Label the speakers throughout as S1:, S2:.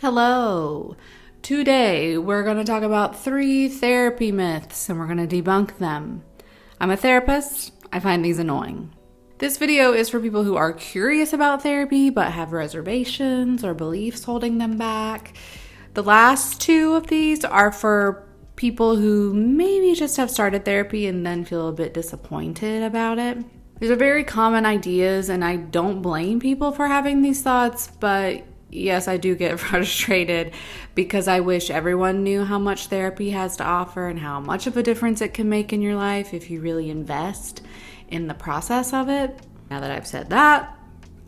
S1: Hello! Today we're going to talk about 3 therapy myths and we're going to debunk them. I'm a therapist. I find these annoying. This video is for people who are curious about therapy but have reservations or beliefs holding them back. The last 2 of these are for people who maybe just have started therapy and then feel a bit disappointed about it. These are very common ideas and I don't blame people for having these thoughts, but yes, I do get frustrated because I wish everyone knew how much therapy has to offer and how much of a difference it can make in your life if you really invest in the process of it. Now that I've said that,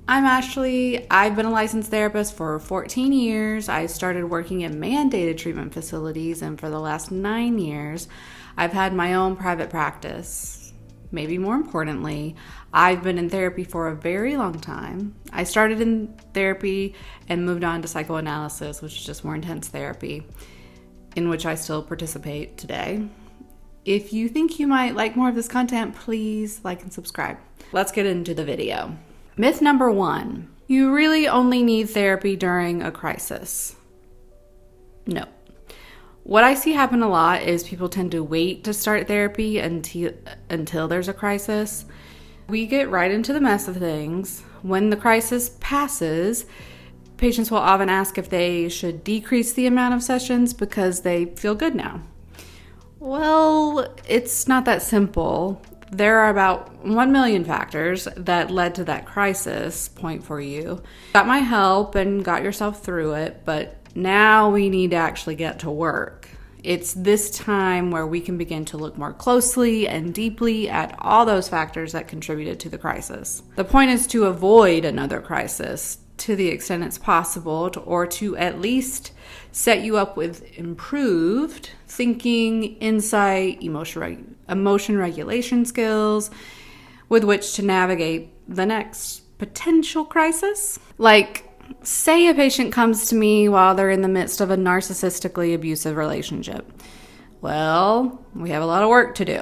S1: I've been a licensed therapist for 14 years. I started working in mandated treatment facilities, and for the last 9 years, I've had my own private practice. Maybe more importantly, I've been in therapy for a very long time. I started in therapy and moved on to psychoanalysis, which is just more intense therapy, in which I still participate today. If you think you might like more of this content, please like and subscribe. Let's get into the video. Myth number 1, you really only need therapy during a crisis. No. What I see happen a lot is people tend to wait to start therapy until there's a crisis. We get right into the mess of things. When the crisis passes, patients will often ask if they should decrease the amount of sessions because they feel good now. Well, it's not that simple. There are about 1 million factors that led to that crisis point for you. Got my help and got yourself through it, but now we need to actually get to work. It's this time where we can begin to look more closely and deeply at all those factors that contributed to the crisis. The point is to avoid another crisis to the extent it's possible, or to at least set you up with improved thinking, insight, emotion regulation skills with which to navigate the next potential crisis. Like, say a patient comes to me while they're in the midst of a narcissistically abusive relationship. Well, we have a lot of work to do.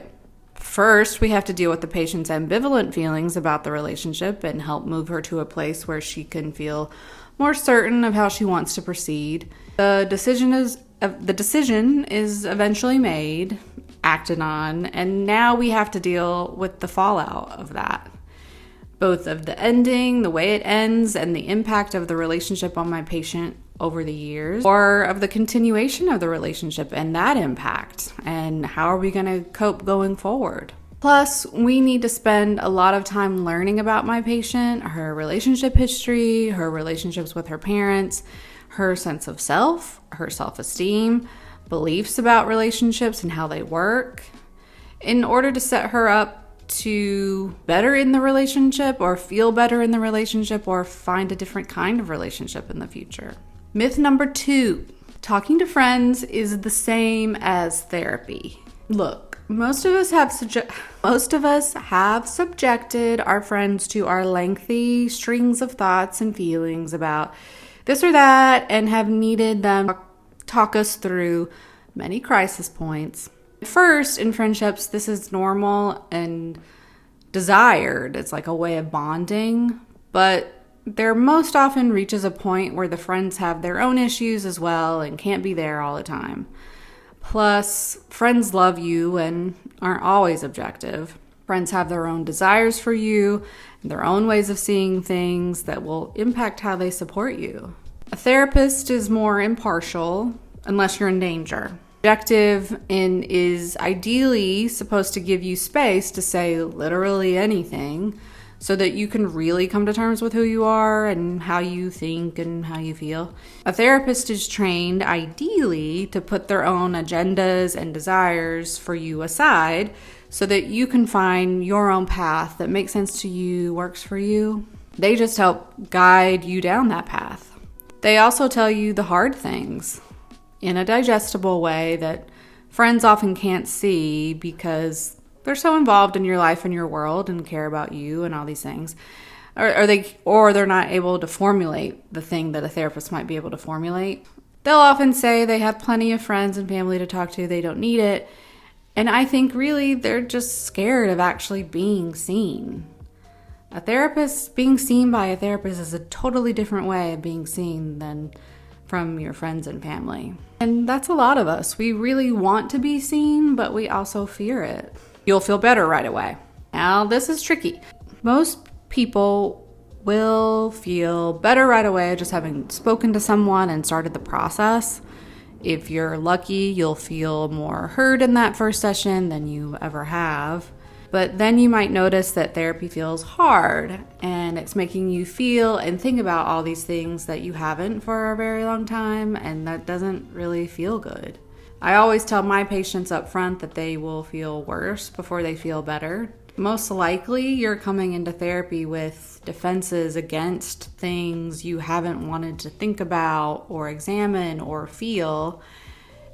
S1: First, we have to deal with the patient's ambivalent feelings about the relationship and help move her to a place where she can feel more certain of how she wants to proceed. The decision is eventually made, acted on, and now we have to deal with the fallout of that. Both of the ending, the way it ends, and the impact of the relationship on my patient over the years, or of the continuation of the relationship and that impact, and how are we going to cope going forward. Plus, we need to spend a lot of time learning about my patient, her relationship history, her relationships with her parents, her sense of self, her self-esteem, beliefs about relationships and how they work, in order to set her up to better in the relationship or feel better in the relationship or find a different kind of relationship in the future. Myth number 2, talking to friends is the same as therapy. Look, most of us have subjected our friends to our lengthy strings of thoughts and feelings about this or that and have needed them talk us through many crisis points. First, in friendships, this is normal and desired. It's like a way of bonding, but there most often reaches a point where the friends have their own issues as well and can't be there all the time. Plus, friends love you and aren't always objective. Friends have their own desires for you and their own ways of seeing things that will impact how they support you. A therapist is more impartial unless you're in danger. Objective and is ideally supposed to give you space to say literally anything so that you can really come to terms with who you are and how you think and how you feel. A therapist is trained ideally to put their own agendas and desires for you aside so that you can find your own path that makes sense to you, works for you. They just help guide you down that path. They also tell you the hard things in a digestible way that friends often can't see because they're so involved in your life and your world and care about you and all these things. Or they're not able to formulate the thing that a therapist might be able to formulate. They'll often say they have plenty of friends and family to talk to, they don't need it. And I think really they're just scared of actually being seen. Being seen by a therapist is a totally different way of being seen than from your friends and family. And that's a lot of us. We really want to be seen, but we also fear it. You'll feel better right away. Now, this is tricky. Most people will feel better right away just having spoken to someone and started the process. If you're lucky, you'll feel more heard in that first session than you ever have. But then you might notice that therapy feels hard and it's making you feel and think about all these things that you haven't for a very long time, and that doesn't really feel good. I always tell my patients up front that they will feel worse before they feel better. Most likely, you're coming into therapy with defenses against things you haven't wanted to think about or examine or feel.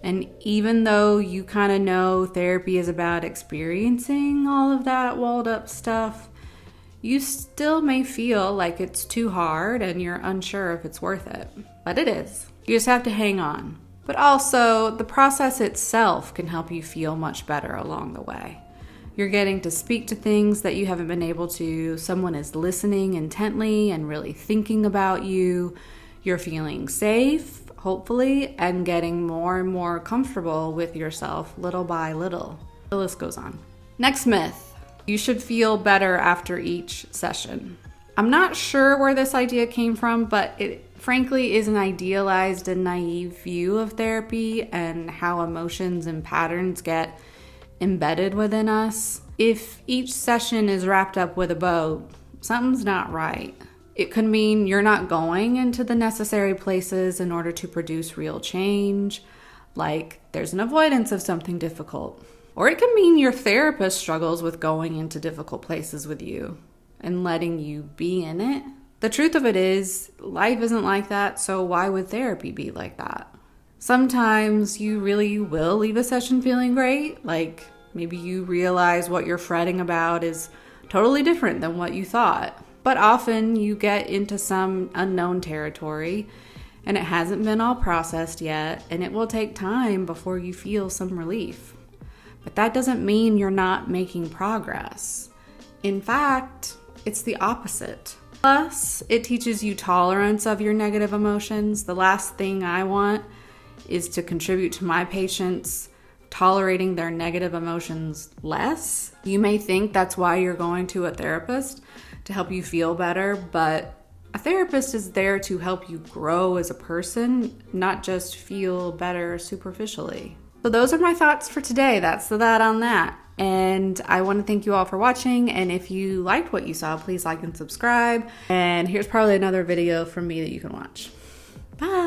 S1: And even though you kind of know therapy is about experiencing all of that walled up stuff, you still may feel like it's too hard and you're unsure if it's worth it. But it is. You just have to hang on. But also, the process itself can help you feel much better along the way. You're getting to speak to things that you haven't been able to. Someone is listening intently and really thinking about you. You're feeling safe, hopefully, and getting more and more comfortable with yourself little by little. The list goes on. Next myth. You should feel better after each session. I'm not sure where this idea came from, but it frankly is an idealized and naive view of therapy and how emotions and patterns get embedded within us. If each session is wrapped up with a bow, something's not right. It could mean you're not going into the necessary places in order to produce real change, like there's an avoidance of something difficult. Or it could mean your therapist struggles with going into difficult places with you and letting you be in it. The truth of it is, life isn't like that, so why would therapy be like that? Sometimes you really will leave a session feeling great, like maybe you realize what you're fretting about is totally different than what you thought. But often you get into some unknown territory and it hasn't been all processed yet, and it will take time before you feel some relief. But that doesn't mean you're not making progress. In fact, it's the opposite. Plus, it teaches you tolerance of your negative emotions. The last thing I want is to contribute to my patients tolerating their negative emotions less. You may think that's why you're going to a therapist, to help you feel better, but a therapist is there to help you grow as a person, not just feel better superficially. So those are my thoughts for today. That's that on that. And I want to thank you all for watching. And if you liked what you saw, please like and subscribe. And here's probably another video from me that you can watch. Bye.